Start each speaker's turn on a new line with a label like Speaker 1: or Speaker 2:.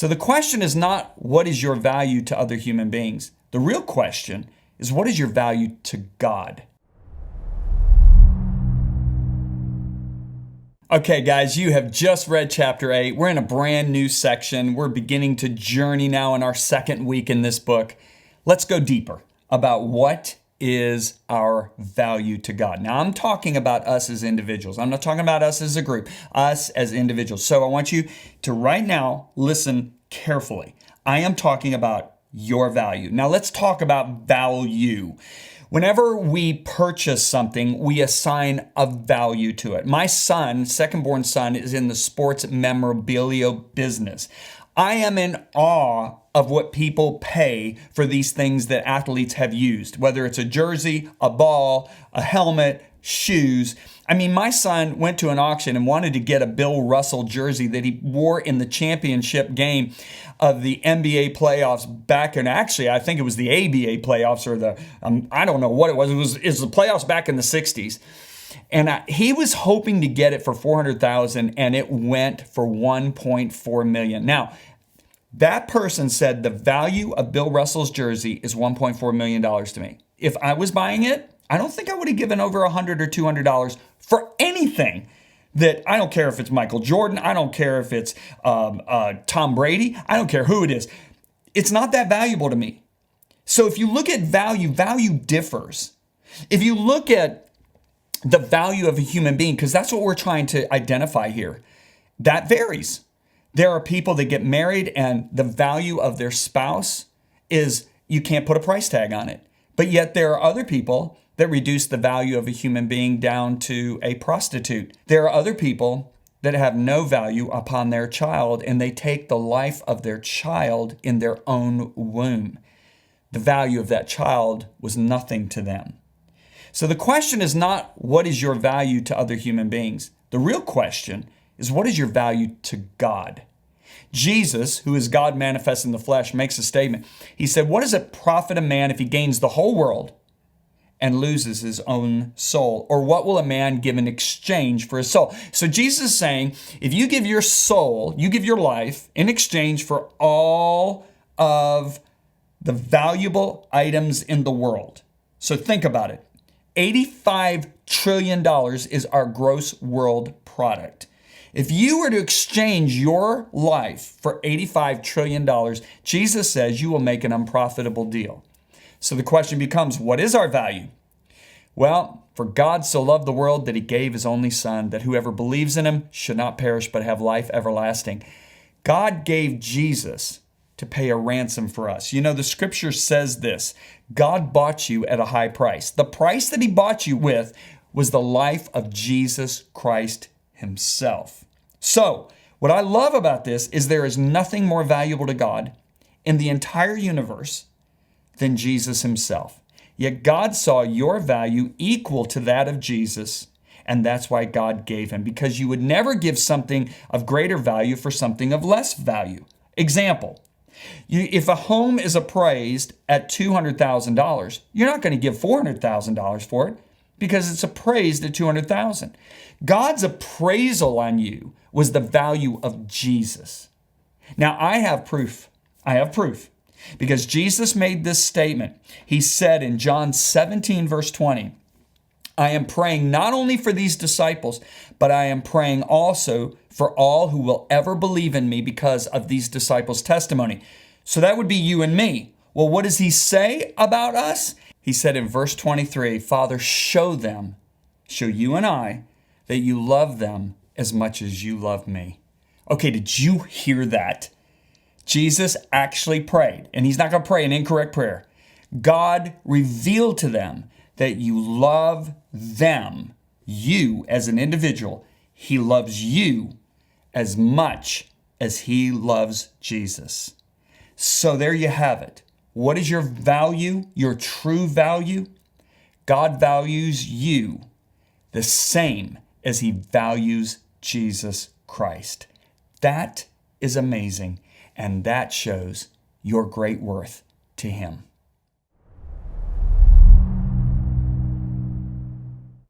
Speaker 1: So the question is not what is your value to other human beings? The real question is what is your value to God? Okay, guys, you have just read chapter 8. We're in a brand new section. We're beginning to journey now in our second week in this book. Let's go deeper about what is our value to God. Now, I'm talking about us as individuals. I'm not talking about us as a group, us as individuals. So I want you to right now listen carefully. I am talking about your value. Now, let's talk about value. Whenever we purchase something, we assign a value to it. My son, second-born son, is in the sports memorabilia business. I am in awe of what people pay for these things that athletes have used, whether it's a jersey, a ball, a helmet, shoes. I mean, my son went to an auction and wanted to get a Bill Russell jersey that he wore in the championship game of the NBA playoffs back in, actually, I think it was the ABA playoffs or the, I don't know what it was. It was the playoffs back in the 60s. And he was hoping to get it for $400,000 and it went for $1.4 million. Now, that person said the value of Bill Russell's jersey is $1.4 million to me. If I was buying it, I don't think I would have given over $100 or $200 for anything. That I don't care if it's Michael Jordan. I don't care if it's Tom Brady. I don't care who it is. It's not that valuable to me. So if you look at value, value differs. If you look at the value of a human being, because that's what we're trying to identify here, that varies. There are people that get married and the value of their spouse is you can't put a price tag on it. But yet there are other people that reduce the value of a human being down to a prostitute. There are other people that have no value upon their child and they take the life of their child in their own womb. The value of that child was nothing to them. So the question is not what is your value to other human beings? The real question is what is your value to God? Jesus, who is God manifest in the flesh, makes a statement. He said, what does it profit a man if he gains the whole world and loses his own soul? Or what will a man give in exchange for his soul? So Jesus is saying, if you give your soul, you give your life in exchange for all of the valuable items in the world. So think about it. $85 trillion is our gross world product. If you were to exchange your life for $85 trillion, Jesus says you will make an unprofitable deal. So the question becomes, what is our value? Well, for God so loved the world that he gave his only son, that whoever believes in him should not perish but have life everlasting. God gave Jesus to pay a ransom for us. You know, the scripture says this, God bought you at a high price. The price that he bought you with was the life of Jesus Christ himself. So, what I love about this is there is nothing more valuable to God in the entire universe than Jesus himself. Yet God saw your value equal to that of Jesus, and that's why God gave him, because you would never give something of greater value for something of less value. Example, if a home is appraised at $200,000, you're not going to give $400,000 for it because it's appraised at $200,000. God's appraisal on you was the value of Jesus. Now, I have proof. Because Jesus made this statement. He said in John 17, verse 20, I am praying not only for these disciples, but I am praying also for all who will ever believe in me because of these disciples' testimony. So that would be you and me. Well, what does he say about us? He said in verse 23, Father, show you and I, that you love them as much as you love me. Okay, did you hear that? Jesus actually prayed, and he's not going to pray an incorrect prayer. God revealed to them that you love them, you as an individual. He loves you as much as he loves Jesus. So there you have it. What is your value, your true value? God values you the same as he values Jesus Christ. That is amazing, and that shows your great worth to him.